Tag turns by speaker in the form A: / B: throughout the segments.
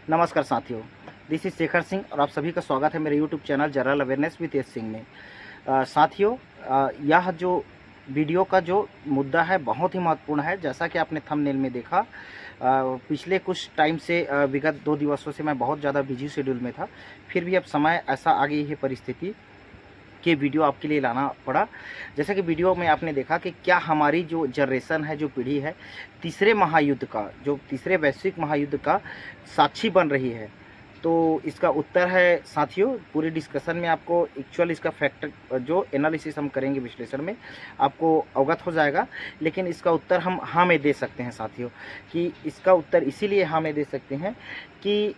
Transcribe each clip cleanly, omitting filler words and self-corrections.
A: नमस्कार साथियों, this is Shekhar Singh और आप सभी का स्वागत है मेरे YouTube channel general awareness with S Singh में। साथियों, यह जो वीडियो का जो मुद्दा है बहुत ही महत्वपूर्ण है। जैसा कि आपने थंबनेल में देखा, पिछले कुछ टाइम से विगत 2 दिवसों से मैं बहुत ज़्यादा बिजी शेड्यूल में था। फिर भी अब समय ऐसा आ गई है परिस्थिति कि वीडियो आपके लिए लाना पड़ा। जैसा कि वीडियो में आपने देखा कि क्या हमारी जो जनरेशन है, जो पीढ़ी है, तीसरे महायुद्ध का, जो तीसरे वैश्विक महायुद्ध का साक्षी बन रही है। तो इसका उत्तर है साथियों, पूरी डिस्कशन में आपको एक्चुअल इसका फैक्ट जो एनालिसिस हम करेंगे, विश्लेषण में आपको अवगत हो जाएगा। लेकिन इसका उत्तर हम हाँ में दे सकते हैं साथियों, कि इसका उत्तर इसीलिए हाँ में दे सकते हैं कि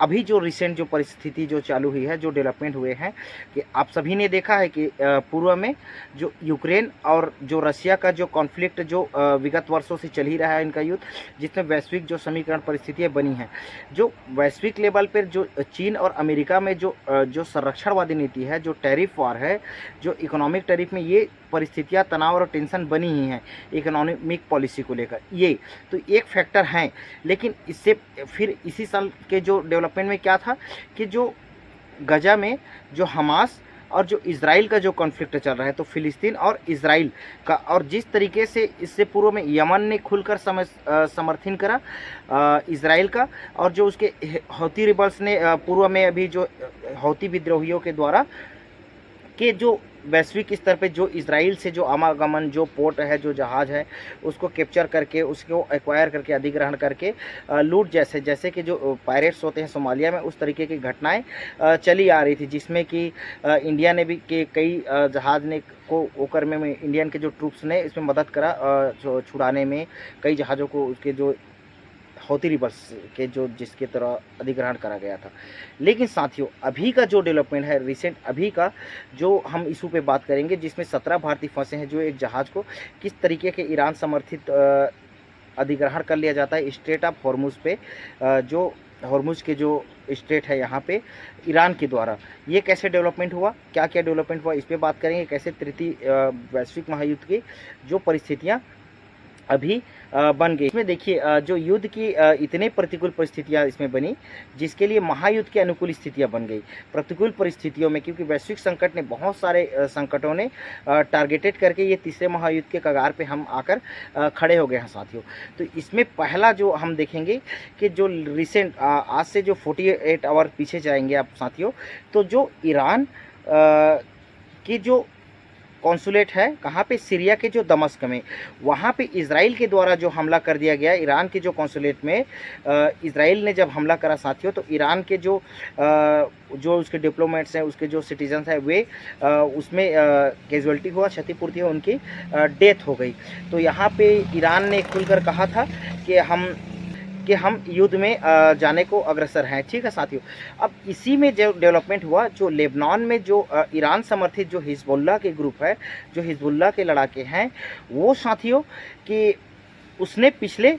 A: अभी जो रिसेंट जो परिस्थिति जो चालू हुई है, जो डेवलपमेंट हुए हैं, कि आप सभी ने देखा है कि पूर्व में जो यूक्रेन और जो रशिया का जो कॉन्फ्लिक्ट जो विगत वर्षों से चल ही रहा है, इनका युद्ध, जिसमें वैश्विक जो समीकरण परिस्थितियाँ बनी हैं, जो वैश्विक लेवल पर जो चीन और अमेरिका में जो संरक्षणवादी नीति है, जो टैरिफ वार है, जो इकोनॉमिक टैरिफ में ये परिस्थितियाँ, तनाव और टेंशन बनी ही हैं इकोनॉमिक पॉलिसी को लेकर, ये तो एक फैक्टर हैं। लेकिन इससे फिर इसी साल के जो डेवलपमेंट में क्या था कि जो गजा में जो हमास और जो इज़राइल का जो कॉन्फ्लिक्ट चल रहा है, तो फ़िलिस्तीन और इज़राइल का, और जिस तरीके से इससे पूर्व में यमन ने खुलकर समर्थन करा इज़राइल का, और जो उसके हौती रिबल्स ने पूर्व में अभी जो हौती विद्रोहियों के द्वारा कि जो वैश्विक स्तर पे जो इज़राइल से जो आवागमन, जो पोर्ट है, जो जहाज़ है, उसको कैप्चर करके, उसको एक्वायर करके, अधिग्रहण करके लूट, जैसे कि जो पायरेट्स होते हैं सोमालिया में, उस तरीके की घटनाएं चली आ रही थी, जिसमें कि इंडिया ने भी के कई जहाज़ ने को ओकर में इंडियन के जो ट्रूप्स ने इसमें मदद करा छुड़ाने में, कई जहाज़ों को उसके जो हौती रिबल्स के जो जिसके तरह अधिग्रहण करा गया था। लेकिन साथियों, अभी का जो डेवलपमेंट है रिसेंट, अभी का जो हम इशू पे बात करेंगे, जिसमें 17 भारतीय फंसे हैं, जो एक जहाज़ को किस तरीके के ईरान समर्थित अधिग्रहण कर लिया जाता है स्ट्रेट ऑफ हॉर्मुज पे, जो हॉर्मुज के जो स्ट्रेट है यहाँ पे ईरान के द्वारा, ये कैसे डेवलपमेंट हुआ, क्या क्या डेवलपमेंट हुआ, इस पर बात करेंगे। कैसे तृतीय वैश्विक महायुद्ध की जो परिस्थितियाँ अभी बन गई। इसमें देखिए, जो युद्ध की इतने प्रतिकूल परिस्थितियां इसमें बनी, जिसके लिए महायुद्ध की अनुकूल स्थितियां बन गई प्रतिकूल परिस्थितियों में, क्योंकि वैश्विक संकट ने, बहुत सारे संकटों ने टारगेटेड करके ये तीसरे महायुद्ध के कगार पे हम आकर खड़े हो गए हैं साथियों। तो इसमें पहला जो हम देखेंगे कि जो रिसेंट आज से जो 48 आवर पीछे जाएंगे आप साथियों, तो जो ईरान की जो कॉन्सुलेट है, कहाँ पे, सीरिया के जो दमस्क में, वहाँ पे इज़राइल के द्वारा जो हमला कर दिया गया। ईरान के जो कॉन्सुलेट में इज़राइल ने जब हमला करा साथियों, तो ईरान के जो उसके डिप्लोमेट्स हैं, उसके जो सिटीजन्स हैं, वे उसमें कैजुअल्टी हुआ, क्षतिपूर्ति हुआ, उनकी डेथ हो गई। तो यहाँ पे ईरान ने खुलकर कहा था कि हम युद्ध में जाने को अग्रसर हैं। ठीक है साथियों, अब इसी में जो डेवलपमेंट हुआ, जो लेबनान में जो ईरान समर्थित जो हिजबुल्लाह के ग्रुप है, जो हिजबुल्लाह के लड़ाके हैं, वो साथियों कि उसने पिछले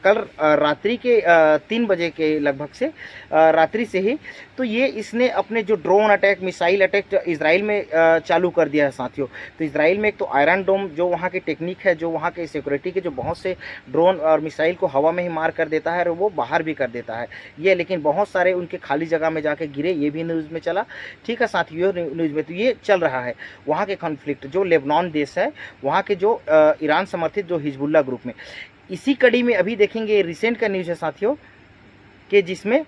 A: कल रात्रि के 3 बजे के लगभग से रात्रि से ही, तो ये इसने अपने जो drone attack, missile attack Israel में चालू कर दिया है साथियों। तो इज़राइल में एक तो आयरन डोम जो वहाँ की टेक्निक है, जो वहाँ के सिक्योरिटी के जो बहुत से ड्रोन और मिसाइल को हवा में ही मार कर देता है और वो बाहर भी कर देता है ये, लेकिन बहुत सारे उनके खाली जगह में जाके गिरे, ये भी न्यूज़ में चला। ठीक है साथियों, न्यूज़ में तो ये चल रहा है वहाँ के कॉन्फ्लिक्ट, जो लेबनान देश है, वहाँ के जो ईरान समर्थित जो हिजबुल्लाह ग्रुप में। इसी कड़ी में अभी देखेंगे रिसेंट का न्यूज़ है साथियों, कि जिसमें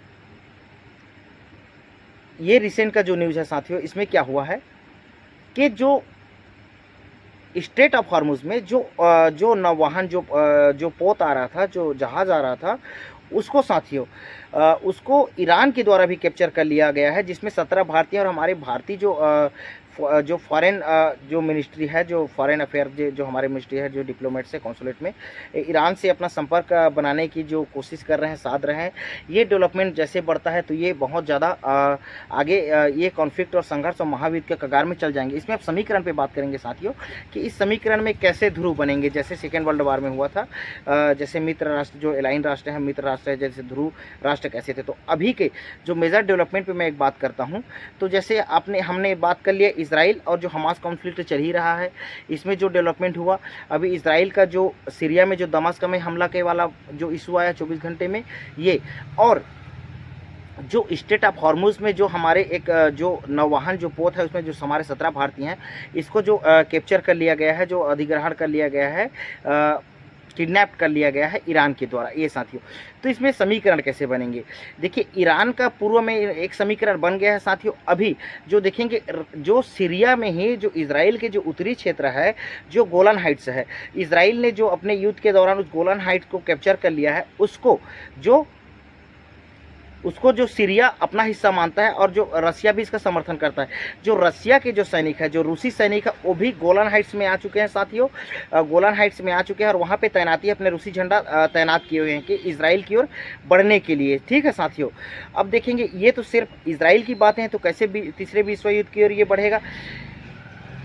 A: ये रिसेंट का जो न्यूज़ है साथियों, इसमें क्या हुआ है कि जो स्ट्रेट ऑफ हॉर्मुज में जो नौवाहन जो पोत आ रहा था, जो जहाज़ आ रहा था, उसको साथियों उसको ईरान के द्वारा भी कैप्चर कर लिया गया है, जिसमें 17 भारतीय और हमारे भारतीय जो फॉरेन जो मिनिस्ट्री है, जो फॉरेन अफेयर जो हमारे मिनिस्ट्री है, जो डिप्लोमेट्स है कॉन्सुलेट में, ईरान से अपना संपर्क बनाने की जो कोशिश कर रहे हैं, साध रहे हैं। ये डेवलपमेंट जैसे बढ़ता है तो ये बहुत ज़्यादा आगे ये कॉन्फ्लिक्ट और संघर्ष और महायुद्ध के कगार में चल जाएंगे। इसमें आप समीकरण पे बात करेंगे साथियों, कि इस समीकरण में कैसे ध्रुव बनेंगे, जैसे सेकेंड वर्ल्ड वार में हुआ था, जैसे मित्र राष्ट्र जो एलाइन राष्ट्र है, मित्र राष्ट्र है, जैसे ध्रुव राष्ट्र कैसे थे। तो अभी के जो मेजर डेवलपमेंट पे मैं एक बात करता हूँ, तो जैसे हमने बात कर लिया इसराइल और जो हमास कॉन्फ्लिक्ट चल ही रहा है, इसमें जो डेवलपमेंट हुआ अभी इसराइल का जो सीरिया में जो दमिश्क में हमला के वाला जो इशू आया 24 घंटे में ये, और जो स्टेट ऑफ हॉर्मुज में जो हमारे एक जो नौवाहन जो पोत है उसमें जो हमारे 17 भारतीय हैं, इसको जो कैप्चर कर लिया गया है, जो अधिग्रहण कर लिया गया है, किडनैप कर लिया गया है ईरान के द्वारा। ये साथियों, तो इसमें समीकरण कैसे बनेंगे? देखिए, ईरान का पूर्व में एक समीकरण बन गया है साथियों। अभी जो देखेंगे, जो सीरिया में ही जो इजराइल के जो उत्तरी क्षेत्र है, जो गोलन हाइट्स है, इजराइल ने जो अपने युद्ध के दौरान उस गोलन हाइट्स को कैप्चर कर लिया है, उसको जो सीरिया अपना हिस्सा मानता है और जो रसिया भी इसका समर्थन करता है। जो रसिया के जो सैनिक है, जो रूसी सैनिक है, वो भी गोलन हाइट्स में आ चुके हैं साथियों, गोलन हाइट्स में आ चुके हैं और वहाँ पे तैनाती अपने रूसी झंडा तैनात किए हुए हैं कि इजराइल की ओर बढ़ने के लिए। ठीक है साथियों, अब देखेंगे ये तो सिर्फ इजराइल की बातें हैं, तो कैसे भी तीसरे विश्व युद्ध की ओर ये बढ़ेगा।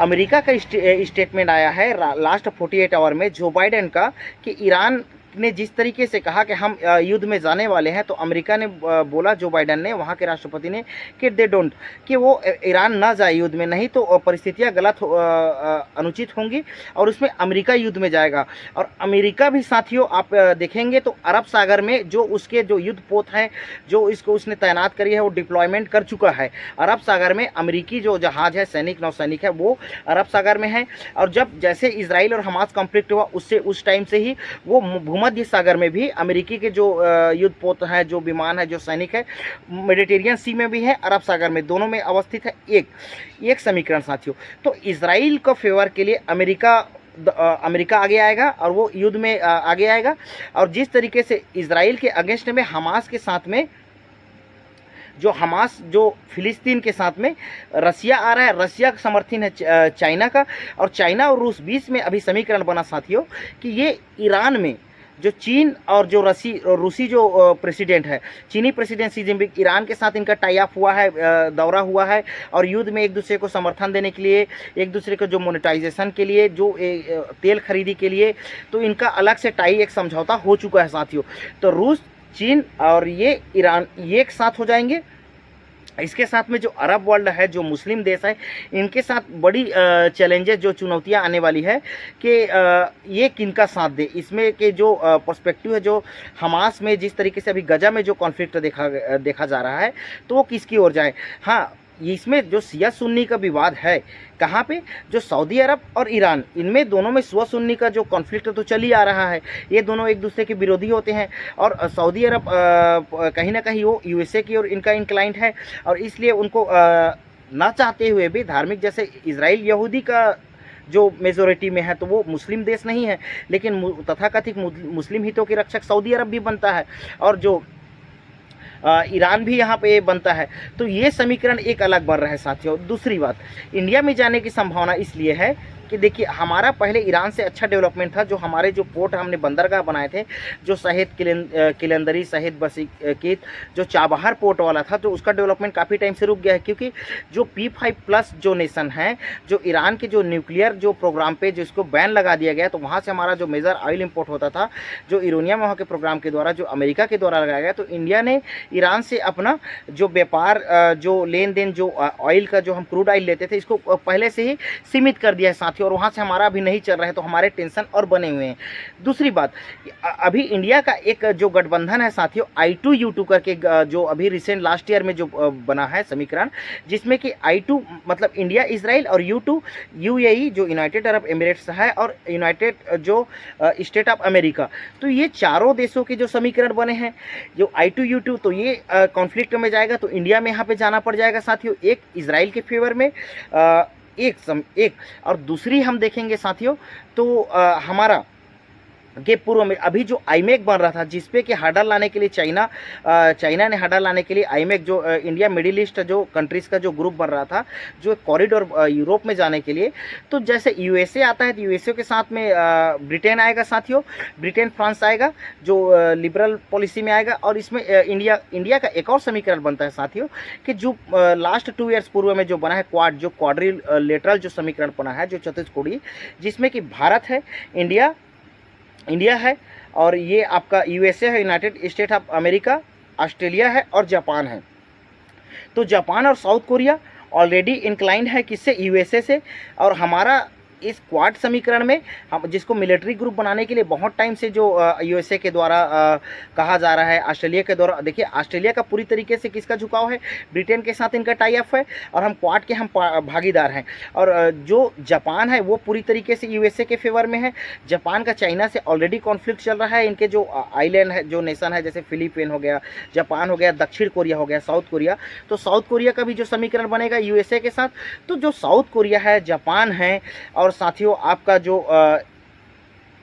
A: अमेरिका का स्टेटमेंट आया है लास्ट 48 आवर में जो बाइडेन का, कि ईरान ने जिस तरीके से कहा कि हम युद्ध में जाने वाले हैं, तो अमेरिका ने बोला, जो बाइडेन ने, वहाँ के राष्ट्रपति ने, कि दे डोंट, कि वो ईरान ना जाए युद्ध में, नहीं तो परिस्थितियाँ गलत अनुचित होंगी और उसमें अमेरिका युद्ध में जाएगा। और अमेरिका भी साथियों आप देखेंगे तो अरब सागर में जो उसके जो युद्ध पोत हैं, जो इसको उसने तैनात करी है, वो डिप्लॉयमेंट कर चुका है। अरब सागर में अमेरिकी जो जहाज़ है, सैनिक नौसैनिक है, वो अरब सागर में है। और जब जैसे इसराइल और हमास कॉन्फ्लिक्ट हुआ, उससे उस टाइम से ही वो भूमध्य सागर में भी अमेरिकी के जो युद्ध पोत हैं, जो विमान है, जो सैनिक है, मेडिटेरियन सी में भी है, अरब सागर में, दोनों में अवस्थित है। एक समीकरण साथियों। तो इसराइल को फेवर के लिए अमेरिका आगे आएगा और वो युद्ध में आगे आएगा। और जिस तरीके से इसराइल के अगेंस्ट में हमास के साथ में जो फिलिस्तीन के साथ में रसिया आ रहा है, रसिया का समर्थन है चाइना का, और चाइना और रूस बीच में अभी समीकरण बना साथियों कि ये ईरान में जो चीन और जो रूसी जो प्रेसिडेंट है, चीनी प्रेसिडेंट शी जिनपिंग, ईरान के साथ इनका टाई अप हुआ है, दौरा हुआ है, और युद्ध में एक दूसरे को समर्थन देने के लिए, एक दूसरे को जो मोनेटाइजेशन के लिए, जो तेल खरीदी के लिए, तो इनका अलग से टाई, एक समझौता हो चुका है साथियों। तो रूस, चीन और ये ईरान ये एक साथ हो जाएंगे। इसके साथ में जो अरब वर्ल्ड है, जो मुस्लिम देश है, इनके साथ बड़ी चैलेंजेस, जो चुनौतियां आने वाली है कि ये किनका साथ दे। इसमें के जो पर्सपेक्टिव है, जो हमास में जिस तरीके से अभी गजा में जो कॉन्फ्लिक्ट देखा जा रहा है, तो वो किसकी ओर जाए। हाँ, इसमें जो शिया सुन्नी का विवाद है, कहाँ पे, जो सऊदी अरब और ईरान, इनमें दोनों में शिया सुन्नी का जो कॉन्फ्लिक्ट तो चल ही आ रहा है। ये दोनों एक दूसरे के विरोधी होते हैं और सऊदी अरब कहीं ना कहीं वो यूएसए की ओर इनका इंक्लाइंट है, और इसलिए उनको ना चाहते हुए भी धार्मिक, जैसे इजराइल यहूदी का जो मेजोरिटी में है, तो वो मुस्लिम देश नहीं है, लेकिन तथाकथित मुस्लिम हितों के रक्षक सऊदी अरब भी बनता है और जो ईरान भी यहाँ पे बनता है। तो ये समीकरण एक अलग बन रहा है साथियों। दूसरी बात, इंडिया में जाने की संभावना इसलिए है कि देखिए, हमारा पहले ईरान से अच्छा डेवलपमेंट था। जो हमारे जो पोर्ट हमने बंदरगाह बनाए थे, जो शहीद किलंदरी, शहीद बसीकीत, जो चाबहार पोर्ट वाला था, तो उसका डेवलपमेंट काफ़ी टाइम से रुक गया है, क्योंकि जो P5+ जो नेशन है, जो ईरान के जो न्यूक्लियर जो प्रोग्राम पे जिसको बैन लगा दिया गया, तो वहाँ से हमारा जो मेजर ऑयल इम्पोर्ट होता था, जो यूरेनियम वहाँ के प्रोग्राम के द्वारा, जो अमेरिका के द्वारा लगाया गया, तो इंडिया ने ईरान से अपना जो व्यापार, जो लेन देन, जो ऑयल का जो हम क्रूड ऑयल लेते थे, इसको पहले से ही सीमित कर दिया है साथियों, और वहाँ से हमारा अभी नहीं चल रहा है, तो हमारे टेंशन और बने हुए हैं। दूसरी बात, अभी इंडिया का एक जो गठबंधन है साथियों, I2U2 करके, जो अभी रिसेंट लास्ट ईयर में जो बना है समीकरण, जिसमें कि I2 मतलब इंडिया, इजराइल, और U2 UAE जो यूनाइटेड अरब एमिरेट्स है, और यूनाइटेड जो स्टेट ऑफ अमेरिका। तो ये चारों देशों के जो समीकरण बने हैं, जो I2U2, तो ये कॉन्फ्लिक्ट में जाएगा, तो इंडिया में यहाँ पे जाना पड़ जाएगा साथियों, एक इजराइल के फेवर में, एक और दूसरी हम देखेंगे साथियों, तो हमारा के पूर्व में अभी जो आईमेक बन रहा था, जिसपे कि हर्डल लाने के लिए चाइना ने हर्डल लाने के लिए आईमेक, जो इंडिया मिडिल ईस्ट जो कंट्रीज़ का जो ग्रुप बन रहा था, जो कॉरिडोर यूरोप में जाने के लिए, तो जैसे यूएसए आता है, तो यूएसए के साथ में ब्रिटेन आएगा साथियों, ब्रिटेन फ्रांस आएगा, जो लिबरल पॉलिसी में आएगा। और इसमें इंडिया का एक और समीकरण बनता है साथियों, कि जो लास्ट 2 ईयर्स पूर्व में जो बना है क्वाड, जो क्वाड्रिलेटरल जो समीकरण बना है, जो चतुष्कोणीय, जिसमें कि भारत है, इंडिया है, और ये आपका यूएसए है, United state of America, Australia है, और जापान है। तो जापान और साउथ कोरिया ऑलरेडी इंक्लाइंड है किससे, यूएसए से। और हमारा इस क्वाड समीकरण में हम जिसको मिलिट्री ग्रुप बनाने के लिए बहुत टाइम से जो यूएसए के द्वारा कहा जा रहा है, ऑस्ट्रेलिया के द्वारा, देखिए ऑस्ट्रेलिया का पूरी तरीके से किसका झुकाव है, ब्रिटेन के साथ इनका टाई अप है, और हम क्वाड के हम भागीदार हैं। और जो जापान है वो पूरी तरीके से यूएसए के फेवर में है। जापान का चाइना से ऑलरेडी कॉन्फ्लिक्ट चल रहा है। इनके जो आइलैंड है, जो नेशन है, जैसे फिलीपीन हो गया, जापान हो गया, दक्षिण कोरिया हो गया, साउथ कोरिया, तो साउथ कोरिया का भी जो समीकरण बनेगा यूएसए के साथ। तो जो साउथ कोरिया है, जापान है, और साथियों आपका जो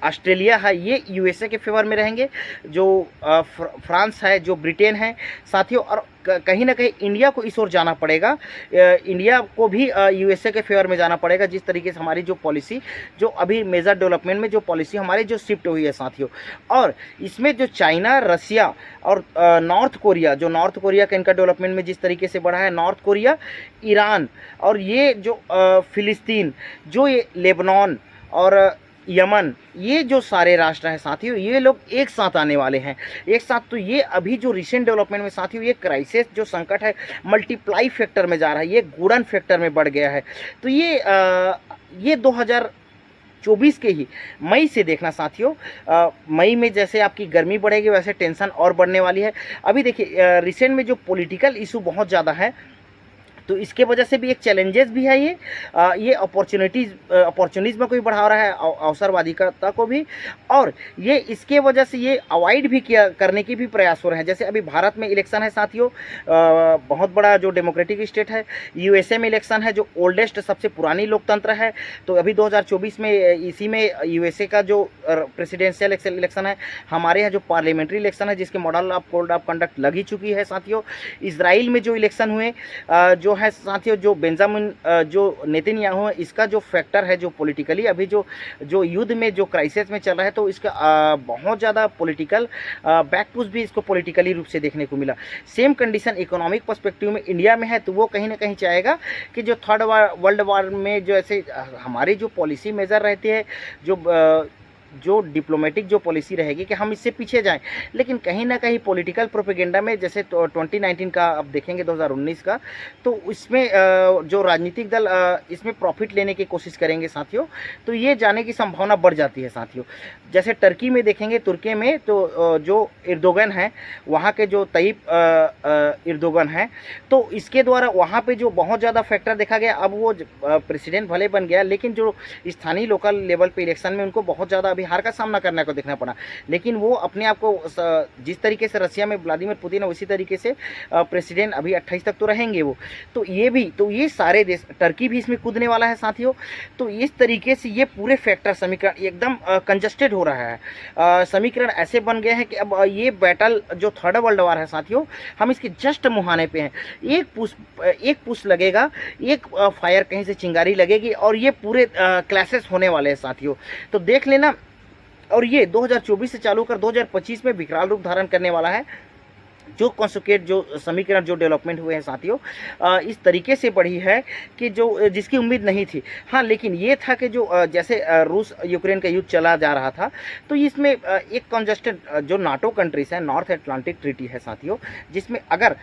A: ऑस्ट्रेलिया है, ये यूएसए के फेवर में रहेंगे। जो फ्रांस है, जो ब्रिटेन है साथियों, और कहीं ना कहीं इंडिया को इस ओर जाना पड़ेगा। इंडिया को भी यूएसए के फेवर में जाना पड़ेगा, जिस तरीके से हमारी जो पॉलिसी, जो अभी मेजर डेवलपमेंट में जो पॉलिसी हमारी जो शिफ्ट हुई है साथियों। और इसमें जो चाइना, रसिया और नॉर्थ कोरिया, जो नॉर्थ कोरिया का इनका डेवलपमेंट में जिस तरीके से बढ़ा है, नॉर्थ कोरिया, ईरान, और ये जो फिलिस्तीन, जो ये लेबनान और यमन, ये जो सारे राष्ट्र हैं साथियों, ये लोग एक साथ आने वाले हैं, एक साथ। तो ये अभी जो रिसेंट डेवलपमेंट में साथियों, ये क्राइसिस जो संकट है मल्टीप्लाई फैक्टर में जा रहा है, ये गुणन फैक्टर में बढ़ गया है। तो ये 2024 के ही मई से देखना साथियों। मई में जैसे आपकी गर्मी बढ़ेगी वैसे टेंशन और बढ़ने वाली है। अभी देखिए रिसेंट में जो पॉलिटिकल इशू बहुत ज़्यादा है, तो इसके वजह से भी एक चैलेंजेस भी है। ये अपॉर्चुनिज्म को भी बढ़ा रहा है, अवसरवादिता को भी, और ये इसके वजह से ये अवॉइड भी करने की भी प्रयास हो रहे हैं। जैसे अभी भारत में इलेक्शन है साथियों, बहुत बड़ा जो डेमोक्रेटिक स्टेट है। यूएसए में इलेक्शन है, जो ओल्डेस्ट सबसे पुरानी लोकतंत्र है। तो अभी 2024 में इसी में यूएसए का जो प्रेसिडेंशियल इलेक्शन है, हमारे यहाँ जो पार्लियामेंट्री इलेक्शन है, जिसके model of code of conduct लगी चुकी है साथियों। इजराइल में जो इलेक्शन हुए, जो है साथियों, जो बेंजामिन जो नेतन्याहू है, इसका जो फैक्टर है, जो पॉलिटिकली अभी जो युद्ध में जो क्राइसिस में चल रहा है, तो इसका बहुत ज़्यादा पॉलिटिकल बैकपुश भी इसको पॉलिटिकली रूप से देखने को मिला। सेम कंडीशन इकोनॉमिक पर्सपेक्टिव में इंडिया में है। तो वो कहीं ना कहीं चाहेगा कि जो थर्ड वर्ल्ड वॉर में जो ऐसे हमारी जो पॉलिसी मेजर रहती है, जो डिप्लोमेटिक जो पॉलिसी रहेगी कि हम इससे पीछे जाएं, लेकिन कहीं ना कहीं पॉलिटिकल प्रोपेगेंडा में, जैसे 2019 का अब देखेंगे, 2019 का, तो इसमें जो राजनीतिक दल इसमें प्रॉफिट लेने की कोशिश करेंगे साथियों, तो ये जाने की संभावना बढ़ जाती है साथियों। जैसे टर्की में देखेंगे, तुर्की में तो जो एर्दोगन है, वहाँ के जो तय्यिप एर्दोगन है, तो इसके द्वारा वहाँ पे जो बहुत ज़्यादा फैक्टर देखा गया। अब वो प्रेसिडेंट भले बन गया, लेकिन जो स्थानीय लोकल लेवल पे इलेक्शन में उनको बहुत ज़्यादा अभी हार का सामना करने को देखना पड़ा। लेकिन वो अपने आप को जिस तरीके से रसिया में व्लादिमीर पुतिन है, उसी तरीके से प्रेसिडेंट अभी 28 तक तो रहेंगे वो। तो ये सारे देश, टर्की भी इसमें कूदने वाला है साथियों। तो इस तरीके से ये पूरे फैक्टर समीकरण एकदम कंजस्टेड हो रहा है। समीकरण ऐसे बन गए हैं कि अब ये बैटल जो थर्ड वर्ल्ड वॉर है साथियों, हम इसके जस्ट मुहाने पे हैं। एक पुश लगेगा, एक फायर कहीं से चिंगारी लगेगी, और ये पूरे क्लैशेस होने वाले हैं साथियों। तो देख लेना। और ये 2024 से चालू कर 2025 में विकराल रूप धारण करने वाला है। जो कॉन्सुकेट जो समीकरण जो डेवलपमेंट हुए हैं साथियों, इस तरीके से बढ़ी है कि जो जिसकी उम्मीद नहीं थी। हाँ, लेकिन ये था कि जो जैसे रूस यूक्रेन का युद्ध चला जा रहा था, तो इसमें एक कंजस्टेड जो नाटो कंट्रीज है, नॉर्थ अटलांटिक ट्रीटी है साथियों, जिसमें अगर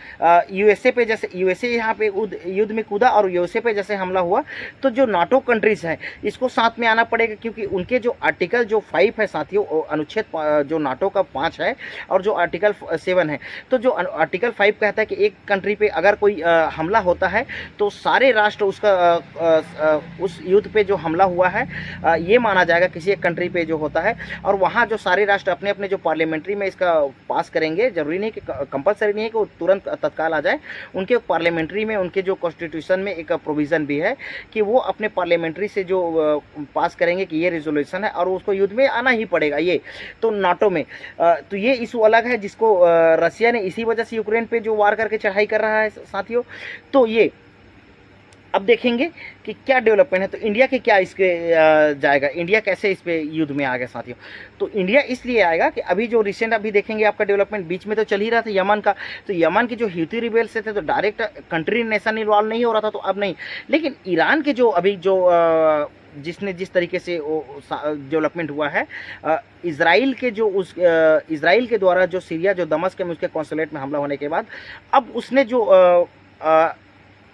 A: यूएसए पे, जैसे यूएसए यहाँ पे युद्ध में कूदा और यूएसए पे जैसे हमला हुआ, तो जो नाटो कंट्रीज हैं इसको साथ में आना पड़ेगा, क्योंकि उनके जो आर्टिकल जो 5 है साथियों, अनुच्छेद जो नाटो का 5 है, और जो आर्टिकल 7 है। तो जो आर्टिकल 5 कहता है कि एक कंट्री पे अगर कोई हमला होता है, तो सारे राष्ट्र उसका उस युद्ध पे जो हमला हुआ है, ये माना जाएगा किसी एक कंट्री पे जो होता है। और वहाँ जो सारे राष्ट्र अपने अपने जो पार्लियामेंट्री में इसका पास करेंगे। जरूरी नहीं कि कंपलसरी नहीं है कि वो तुरंत तत्काल आ जाए। उनके पार्लियामेंट्री में, उनके जो कॉन्स्टिट्यूशन में एक प्रोविज़न भी है कि वो अपने पार्लियामेंट्री से जो पास करेंगे कि ये रेजोल्यूशन है, और उसको युद्ध में आना ही पड़ेगा। ये तो नाटो में तो ये इशू अलग है, जिसको रसिया ने इसी वजह से यूक्रेन पे जो वार करके चढ़ाई कर रहा है साथियों। तो ये अब देखेंगे कि क्या डेवलपमेंट है। तो इंडिया के क्या इसके जाएगा, इंडिया कैसे इस पे युद्ध में आ गया साथियों। तो इंडिया इसलिए आएगा कि अभी जो रिसेंट अभी देखेंगे आपका डेवलपमेंट, बीच में तो चल ही रहा था यमन का। तो यमन के जो ह्यूथी रिबेल्स से थे, तो डायरेक्ट कंट्री नेशन इन्वॉल्व नहीं हो रहा था, तो अब नहीं। लेकिन ईरान के जो अभी जो जिस तरीके से डेवलपमेंट हुआ है, इजराइल के द्वारा जो सीरिया, जो दमस्क में उसके कॉन्सुलेट में हमला होने के बाद, अब उसने जो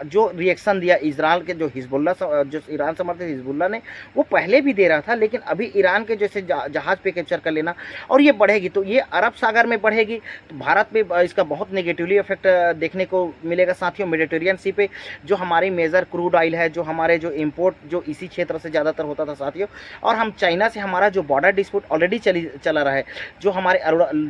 A: जो रिएक्शन दिया इजराइल के जो हिजबुल्ला जो ईरान समर्थित हिजबुल्ला ने, वो पहले भी दे रहा था, लेकिन अभी ईरान के जैसे जहाज़ पे कैप्चर कर लेना और ये बढ़ेगी तो ये अरब सागर में बढ़ेगी, तो भारत पे इसका बहुत नेगेटिवली इफेक्ट देखने को मिलेगा साथियों। मेडिटेरियन सी पे जो हमारी मेजर क्रूड ऑयल है, जो हमारे जो इम्पोर्ट जो इसी क्षेत्र से ज़्यादातर होता था साथियों, और हम चाइना से हमारा जो बॉर्डर डिस्प्यूट ऑलरेडी चला रहा है, जो हमारे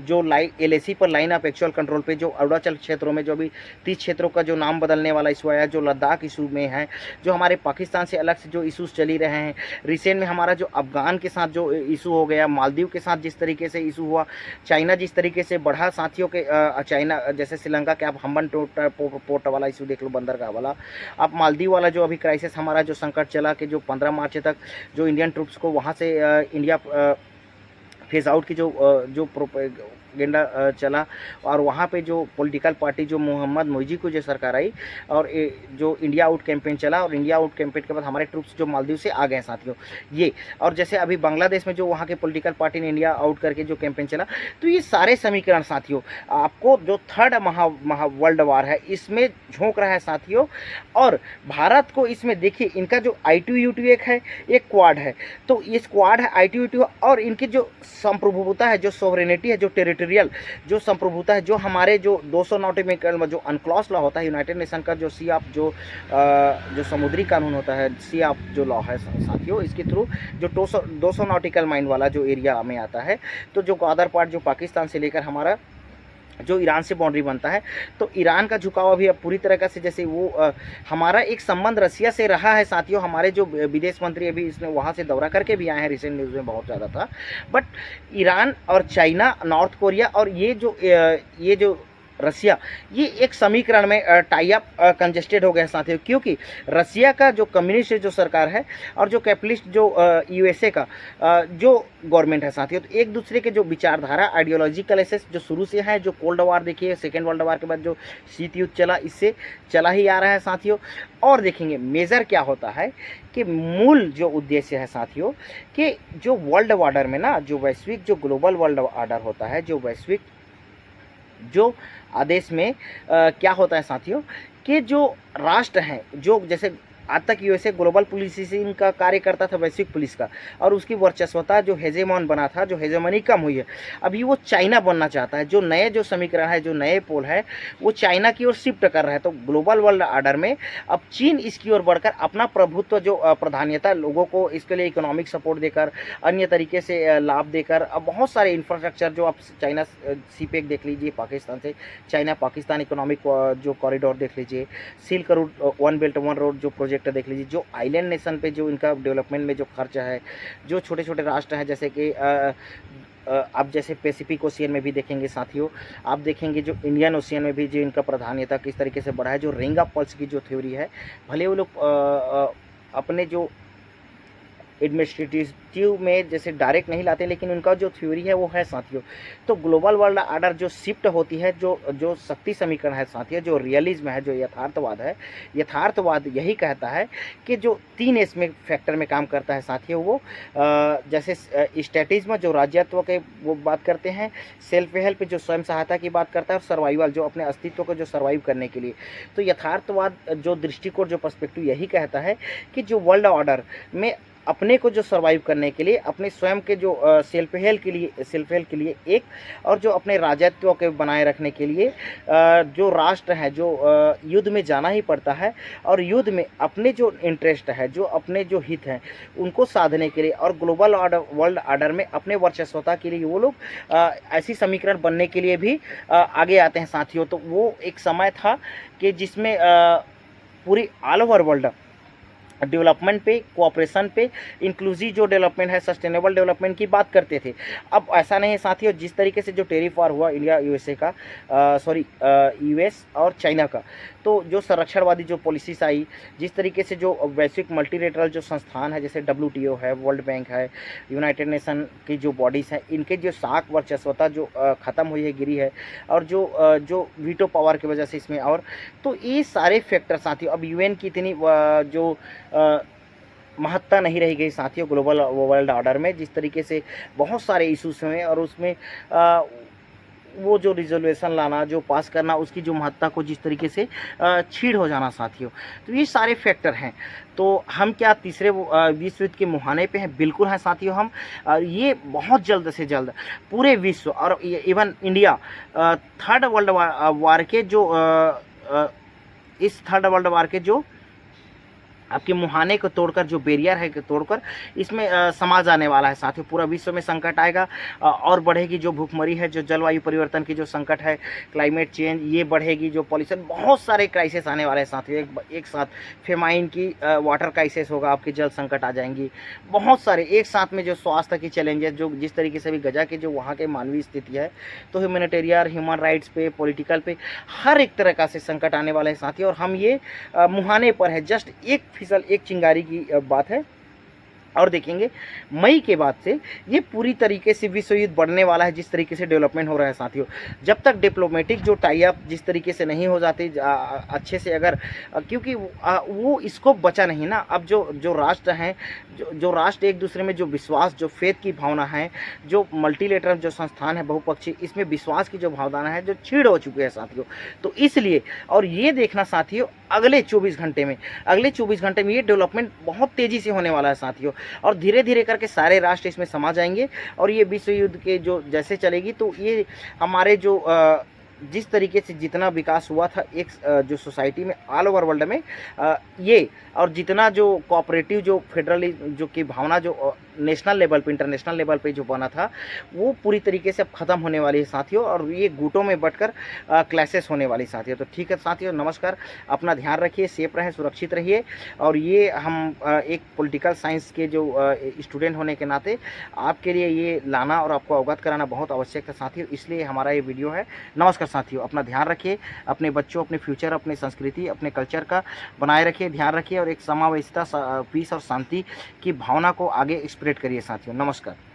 A: जो LAC पर लाइन ऑफ एक्चुअल कंट्रोल पे जो अरुणाचल क्षेत्रों में जो अभी 30 क्षेत्रों का जो नाम बदलने वाला इशू आया, जो लद्दाख इशू में है, जो हमारे पाकिस्तान से अलग से जो इशूज़ चली रहे हैं, रिसेंट में हमारा जो अफगान के साथ जो इशू हो गया, मालदीव के साथ जिस तरीके से इशू हुआ, चाइना जिस तरीके से बढ़ा साथियों के, चाइना जैसे श्रीलंका के आप हम्बन पोर्ट वाला इशू देख लो, बंदरगाह वाला, आप मालदीव वाला जो अभी क्राइसिस हमारा जो संकट चला कि जो 15 मार्च तक जो इंडियन ट्रूप्स को वहाँ से इंडिया फेज आउट की जो प्रोपेगेंडा चला, और वहाँ पे जो पॉलिटिकल पार्टी जो मोहम्मद मोइजी को जो सरकार आई और जो इंडिया आउट कैंपेन चला, और इंडिया आउट कैंपेन के बाद हमारे ट्रूप्स जो मालदीव से आ गए साथियों ये, और जैसे अभी बांग्लादेश में जो वहाँ के पॉलिटिकल पार्टी ने इंडिया आउट करके जो कैंपेन चला, तो ये सारे समीकरण साथियों आपको जो थर्ड वर्ल्ड वार है इसमें झोंक रहा है साथियों। और भारत को इसमें देखिए, इनका जो I2U2 एक है, एक क्वाड है, तो ये क्वाड है I2U2, और इनकी जो संप्रभुता है, जो सोवरेनिटी है, जो टेरिटोरियल जो संप्रभुता है, जो हमारे जो 200 नॉटिकल में जो अनक्लॉज लॉ होता है यूनाइटेड नेशन का, जो सी ऑफ जो समुद्री कानून होता है, सी ऑफ जो लॉ है साथियों, इसके थ्रू जो 200 नॉटिकल माइल वाला जो एरिया में आता है, तो जो अदर पार्ट जो पाकिस्तान से लेकर हमारा जो ईरान से बाउंड्री बनता है, तो ईरान का झुकाव अभी अब पूरी तरीके से, जैसे वो हमारा एक संबंध रसिया से रहा है साथियों। हमारे जो विदेश मंत्री अभी इसने वहाँ से दौरा करके भी आए हैं, रिसेंट न्यूज़ में बहुत ज़्यादा था। बट ईरान और चाइना, नॉर्थ कोरिया और ये जो रसिया, ये एक समीकरण में टाई अप कंजेस्टेड हो गया साथियों, क्योंकि रसिया का जो कम्युनिस्ट जो सरकार है और जो कैपिटलिस्ट जो USA का जो गवर्नमेंट है साथियों, तो एक दूसरे के जो विचारधारा आइडियोलॉजिकल एसेस जो शुरू से है, जो कोल्ड वार देखिए, सेकेंड वर्ल्ड वार के बाद जो शीत युद्ध चला, इससे चला ही आ रहा है साथियों। और देखेंगे मेजर क्या होता है कि मूल जो उद्देश्य है साथियों, कि जो वर्ल्ड ऑर्डर में ना, जो वैश्विक जो ग्लोबल वर्ल्ड ऑर्डर होता है, जो वैश्विक जो आदेश में क्या होता है साथियों, कि जो राष्ट्र हैं, जो जैसे आज तक USA ग्लोबल पुलिसिंग का कार्य करता था, वैश्विक पुलिस का, और उसकी वर्चस्वता जो हेजेमॉन बना था, जो हेजेमनी कम हुई है, अभी वो चाइना बनना चाहता है। जो नए जो समीकरण है, जो नए पोल है, वो चाइना की ओर शिफ्ट कर रहा है। तो ग्लोबल वर्ल्ड ऑर्डर में अब चीन इसकी ओर बढ़कर अपना प्रभुत्व जो प्राधान्यता लोगों को इसके लिए इकोनॉमिक सपोर्ट देकर, अन्य तरीके से लाभ देकर, अब बहुत सारे इंफ्रास्ट्रक्चर जो आप चाइना CPEC देख लीजिए, पाकिस्तान से चाइना पाकिस्तान इकोनॉमिक जो कॉरिडोर देख लीजिए, silk route, one belt one road जो प्रोजेक्ट देख लीजिए, जो आइलैंड नेशन पे जो इनका डेवलपमेंट में जो खर्चा है, जो छोटे छोटे राष्ट्र हैं, जैसे कि आप जैसे पैसिफिक ओशियन में भी देखेंगे साथियों, आप देखेंगे जो इंडियन ओशियन में भी जो इनका प्राधान्यता किस तरीके से बढ़ा है, जो रिंग ऑफ पर्ल्स की जो थ्योरी है, भले वो लोग अपने जो एडमिनिस्ट्रेटिव में जैसे डायरेक्ट नहीं लाते, लेकिन उनका जो थ्योरी है वो है साथियों। तो ग्लोबल वर्ल्ड ऑर्डर जो शिफ्ट होती है, जो शक्ति समीकरण है साथियों, जो रियलिज्म है, जो यथार्थवाद है, यथार्थवाद यही कहता है कि जो 3 इसमें फैक्टर में काम करता है साथियों, वो जैसे स्टैटिज्म जो राज्यत्व के वो बात करते हैं, सेल्फ हेल्प जो स्वयं सहायता की बात करता है, और सर्वाइवल जो अपने अस्तित्व को जो सर्वाइव करने के लिए। तो यथार्थवाद जो दृष्टिकोण जो पर्सपेक्टिव यही कहता है कि जो वर्ल्ड ऑर्डर में अपने को जो सर्वाइव करने के लिए, अपने स्वयं के जो सेल्फ हेल्प के लिए एक, और जो अपने राजत्व के बनाए रखने के लिए जो राष्ट्र है, जो युद्ध में जाना ही पड़ता है, और युद्ध में अपने जो इंटरेस्ट है, जो अपने जो हित हैं, उनको साधने के लिए, और ग्लोबल वर्ल्ड ऑर्डर में अपने वर्चस्वता के लिए वो लोग ऐसी समीकरण बनने के लिए भी आगे आते हैं साथियों। तो वो एक समय था कि जिसमें पूरी ऑल ओवर वर्ल्ड डेवलपमेंट पे, कोऑपरेशन पे, इंक्लूसिव जो डेवलपमेंट है, सस्टेनेबल डेवलपमेंट की बात करते थे। अब ऐसा नहीं है साथियों, जिस तरीके से जो टेरिफ वार हुआ इंडिया USA का, US और चाइना का, तो जो संरक्षणवादी जो पॉलिसीज आई, जिस तरीके से जो वैश्विक मल्टीलेटरल जो संस्थान है, जैसे WTO है, वर्ल्ड बैंक है, यूनाइटेड नेशन की जो बॉडीज़ हैं, इनके जो साख वर्चस्वता जो ख़त्म हुई है, गिरी है, और जो वीटो पावर की वजह से इसमें, और तो ये सारे फैक्टर साथियों, अब UN की इतनी जो महत्ता नहीं रही गई साथियों ग्लोबल वर्ल्ड ऑर्डर में, जिस तरीके से बहुत सारे इशूज़ हुए, और उसमें वो जो रिजोल्यूशन लाना, जो पास करना, उसकी जो महत्ता को जिस तरीके से छीड़ हो जाना साथियों। तो ये सारे फैक्टर हैं। तो हम क्या तीसरे विश्व युद्ध के मुहाने पे हैं? बिल्कुल हैं साथियों हम। ये बहुत जल्द से जल्द पूरे विश्व और even India third world war के जो इस थर्ड वर्ल्ड वार के जो आपके मुहाने को तोड़कर, जो बैरियर है कि तोड़कर इसमें समा जाने वाला है साथियों। पूरा विश्व में संकट आएगा और बढ़ेगी जो भूखमरी है, जो जलवायु परिवर्तन की जो संकट है, क्लाइमेट चेंज ये बढ़ेगी, जो पॉल्यूशन, बहुत सारे क्राइसिस आने वाले हैं साथियों एक साथ। फेमाइन की वाटर क्राइसिस होगा, आपकी जल संकट आ जाएंगी, बहुत सारे एक साथ में। जो स्वास्थ्य की चैलेंजेस, जो जिस तरीके से भी गजा के जो वहाँ के मानवीय स्थिति है, तो ह्यूमैनिटेरियन, ह्यूमन राइट्स पे, पॉलिटिकल पे हर एक तरह का से संकट आने वाले हैं साथियों। और हम ये मुहाने पर है, जस्ट एक फिसल एक चिंगारी की बात है। और देखेंगे मई के बाद से ये पूरी तरीके से विश्व युद्ध बढ़ने वाला है, जिस तरीके से डेवलपमेंट हो रहा है साथियों। जब तक डिप्लोमेटिक जो टाई अप जिस तरीके से नहीं हो जाते अच्छे से, अगर क्योंकि वो इसको बचा नहीं ना। अब जो राष्ट्र हैं, जो राष्ट्र एक दूसरे में जो विश्वास, जो फेथ की भावना है, जो मल्टीलेटरल जो संस्थान है बहुपक्षीय, इसमें विश्वास की जो भावना है, जो छीड़ हो चुके हैं साथियों। तो इसलिए, और ये देखना साथियों, अगले 24 घंटे में ये डेवलपमेंट बहुत तेज़ी से होने वाला है साथियों। और धीरे धीरे करके सारे राष्ट्र इसमें समा जाएंगे और ये विश्व युद्ध के जो जैसे चलेगी, तो ये हमारे जो जिस तरीके से जितना विकास हुआ था एक जो सोसाइटी में ऑल ओवर वर्ल्ड में, ये और जितना जो कोऑपरेटिव जो फेडरलिज्म जो की भावना जो नेशनल लेवल पे, इंटरनेशनल लेवल पे जो बना था, वो पूरी तरीके से अब ख़त्म होने वाली है साथियों। और ये गुटों में बंटकर क्लैशेस होने वाली साथियों। तो ठीक है साथियों, नमस्कार, अपना ध्यान रखिए, सेफ रहें, सुरक्षित रहिए। और ये हम एक पॉलिटिकल साइंस के जो स्टूडेंट होने के नाते आपके लिए ये लाना और आपको अवगत कराना बहुत आवश्यक था साथियों, इसलिए हमारा ये वीडियो है। नमस्कार साथियों, अपना ध्यान रखिए, अपने बच्चों, अपने फ्यूचर, अपने संस्कृति, अपने कल्चर का बनाए रखिए, ध्यान रखिए और एक समावेशिता, पीस और शांति की भावना को आगे स्प्रेड करिए साथियों। नमस्कार।